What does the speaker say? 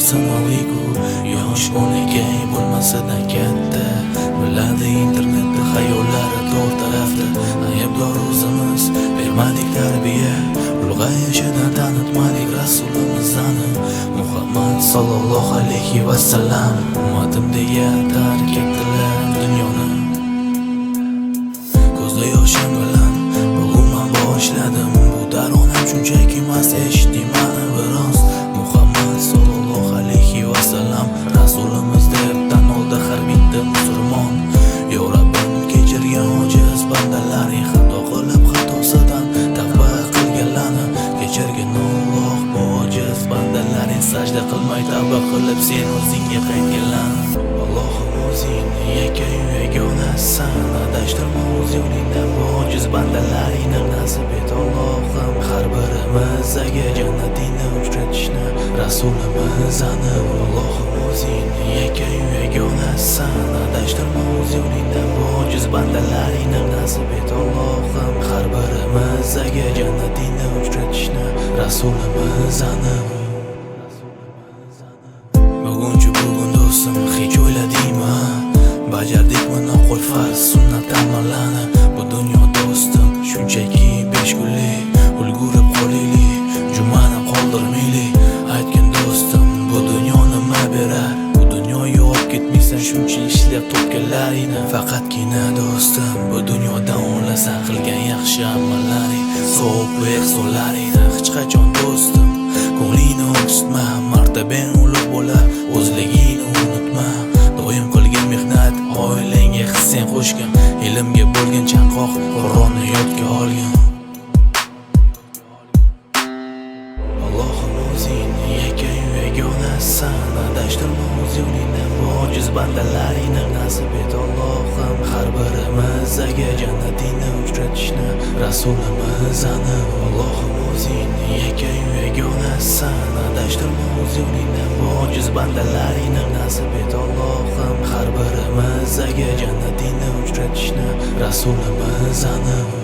sanoqli-ku. Yosh 12 bo'lmasada katta, biladi internetda xayollari to'rt tarafda. Aybdor o'zimiz, bermadik tarbiya, ulg'ayishidan tanitmadik Rasulimizni. Muhammad sallallohu alayhi vasallam ummatim deya tark etdilar dunyoni. Ko'zda yoshim bilan bugun men boshladim bu taronam, shunchaki emas eshitdim mani biroz. Muhammad sallallohu alayhi vasallam Rasulimiz deb tan oldi har bitta musulmon. Yo Rabbim kechirgin ojiz bandalaring, xato qilib xatosidan tavba qilganlarni kechirgin Alloh. Bu ojiz bandalaring sajda qilmay tavba qilib sen o'zingga qaytganlar. Allohim o'zing yakkayu yagonasan, adashtirma o'z yo'lingdan bu ojiz bandalaringni nasib et Allohim. Har birimizga jannatingni uchratishni Rasulimiz anib. Allohim o'zing yakkayu yagonasan, adashtirma o'z yo'lingdan bu ojiz bandalaringni nasib et Allohim. Har birimizga jannatingni uchratishni Rasulimiz anib. Bugun do'stim hech o'yladingmi? Bajardikmi noqul farz sunnat amallarni? Bu dunyo do'stim shunchaki 5 kunlik, ulgurib qolaylik, jumani qoldirmaylik. Aytgin do'stim, bu dunyo nima berar? Bu dunyoga olib ketmaysan shuncha ishlab topganlaringni. Faqatgina do'stim, bu dunyodan o'lasan qilgan yaxshi amallaring, savob va ehsonlaringni hech qachon do'stim ko'nglingni o'ksitma. Martabang ulug' bo'lar, o'zligingni unutma. Doim qilgan mehnat oilangga hissing qo'shgan, ilmga bo'lgan chanqoq Qur'onni yodga olgan. Allohim o'zing yakkayu yagonasan, adashtirma o'z yo'lingdan bu ojiz bandalaringni nasib et Allohim. Har birimizga jannatingni uchratishni Rasulimiz anib. Allohim o'zing yakkayu yagonasan, adashtirma o'z yo'lingdan bu ojiz bandalaringni nasib et Allohim. Har birimizga jannatingni uchratishni Rasulimiz anib.